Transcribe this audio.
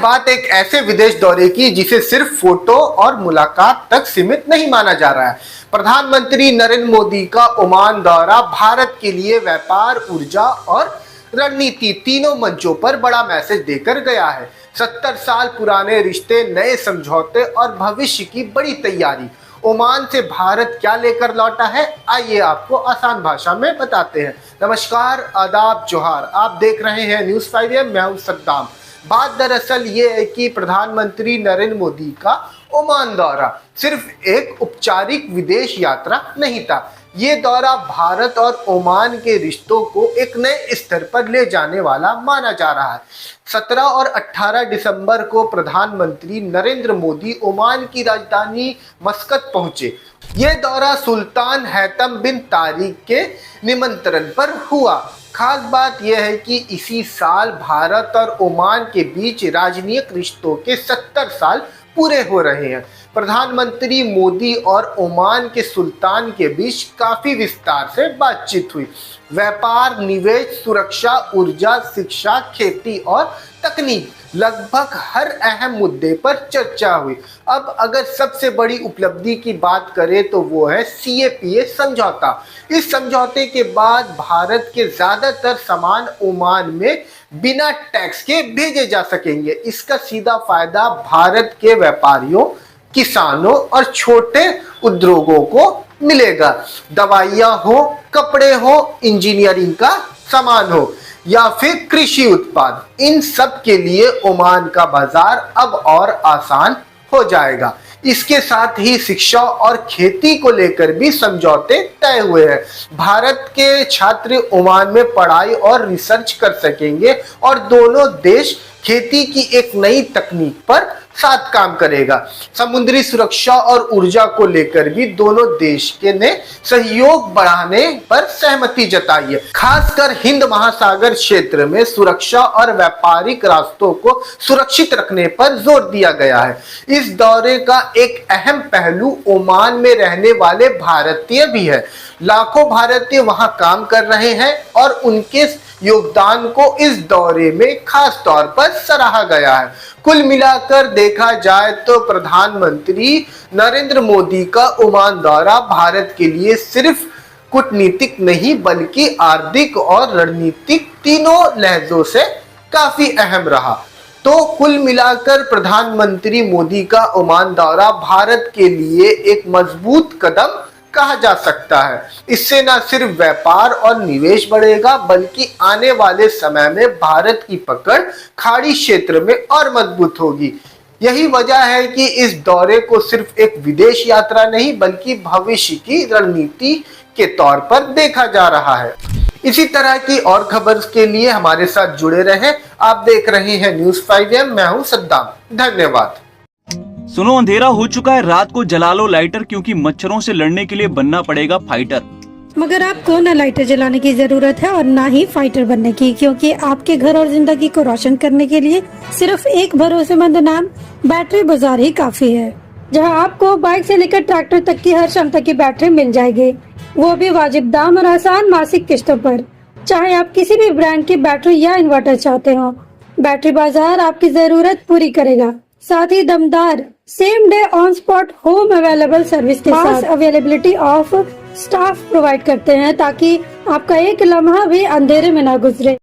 बात एक ऐसे विदेश दौरे की जिसे सिर्फ फोटो और मुलाकात तक सीमित नहीं माना जा रहा है। प्रधानमंत्री नरेंद्र मोदी का ओमान दौरा भारत के लिए व्यापार, ऊर्जा और रणनीति तीनों मंचों पर बड़ा मैसेज देकर गया है। 70 साल पुराने रिश्ते, नए समझौते और भविष्य की बड़ी तैयारी। ओमान से भारत क्या लेकर लौटा है, आइए आपको आसान भाषा में बताते हैं। नमस्कार, आदाब, जोहार। आप देख रहे हैं न्यूज़ 5am, मैं हूं सद्दाम। बात दरअसल ये है कि प्रधानमंत्री नरेंद्र मोदी का ओमान दौरा सिर्फ एक औपचारिक विदेश यात्रा नहीं था। ये दौरा भारत और ओमान के रिश्तों को एक नए स्तर पर ले जाने वाला माना जा रहा है। 17 और 18 दिसंबर को प्रधानमंत्री नरेंद्र मोदी ओमान की राजधानी मस्कत पहुंचे। ये दौरा सुल्तान हैतम बिन तारिक के निमंत्रण पर हुआ। खास बात यह है कि इसी साल भारत और ओमान के बीच राजनीतिक रिश्तों के 70 साल पूरे हो रहे हैं। प्रधानमंत्री मोदी और ओमान के सुल्तान के बीच काफी विस्तार से बातचीत हुई। व्यापार, निवेश, सुरक्षा, ऊर्जा, शिक्षा, खेती और तकनीक, लगभग हर अहम मुद्दे पर चर्चा हुई। अब अगर सबसे बड़ी उपलब्धि की बात करें तो वो है CAPA समझौता। इस समझौते के बाद भारत के ज्यादातर सामान ओमान में बिना टैक्स के भेजे जा सकेंगे। इसका सीधा फायदा भारत के व्यापारियों, किसानों और छोटे उद्योगों को मिलेगा। दवाइयाँ हो, कपड़े हो, इंजीनियरिंग का सामान हो या फिर कृषि उत्पाद, इन सब के लिए ओमान का बाजार अब और आसान हो जाएगा। इसके साथ ही शिक्षा और खेती को लेकर भी समझौते तय हुए हैं। भारत के छात्र ओमान में पढ़ाई और रिसर्च कर सकेंगे और दोनों देश खेती की एक नई तकनीक पर साथ काम करेगा। समुद्री सुरक्षा और ऊर्जा को लेकर भी दोनों देश के ने सहयोग बढ़ाने पर सहमति जताई है। खासकर हिंद महासागर क्षेत्र में सुरक्षा और व्यापारिक रास्तों को सुरक्षित रखने पर जोर दिया गया है। इस दौरे का एक अहम पहलू ओमान में रहने वाले भारतीय भी है। लाखों भारतीय वहां काम कर रहे हैं और उनके योगदान को इस दौरे में खास तौर पर सराहा गया है। कुल मिलाकर देखा जाए तो प्रधानमंत्री नरेंद्र मोदी का ओमान दौरा भारत के लिए सिर्फ कूटनीतिक नहीं बल्कि आर्थिक और रणनीतिक तीनों लहजों से काफी अहम रहा। तो कुल मिलाकर प्रधानमंत्री मोदी का ओमान दौरा भारत के लिए एक मजबूत कदम कहा जा सकता है। इससे न सिर्फ व्यापार और निवेश बढ़ेगा बल्कि आने वाले समय में भारत की पकड़ खाड़ी क्षेत्र में और मजबूत होगी। यही वजह है कि इस दौरे को सिर्फ एक विदेश यात्रा नहीं बल्कि भविष्य की रणनीति के तौर पर देखा जा रहा है। इसी तरह की और खबर के लिए हमारे साथ जुड़े रहें। आप देख रहे हैं न्यूज़ 5am, मैं हूं सद्दाम। धन्यवाद। सुनो, अंधेरा हो चुका है, रात को जला लो लाइटर, क्योंकि मच्छरों से लड़ने के लिए बनना पड़ेगा फाइटर। मगर आपको न लाइटर जलाने की जरूरत है और ना ही फाइटर बनने की, क्योंकि आपके घर और जिंदगी को रोशन करने के लिए सिर्फ एक भरोसेमंद नाम बैटरी बाजार ही काफी है। जहां आपको बाइक से लेकर ट्रैक्टर तक की हर क्षमता की बैटरी मिल जाएगी, वो भी वाजिब दाम और आसान मासिक किस्तों पर। चाहे आप किसी भी ब्रांड की बैटरी या इन्वर्टर चाहते हो, बैटरी बाजार आपकी जरूरत पूरी करेगा। साथ ही दमदार same day on spot home available service के साथ अवेलेबिलिटी ऑफ स्टाफ प्रोवाइड करते हैं ताकि आपका एक लम्हा भी अंधेरे में ना गुजरे।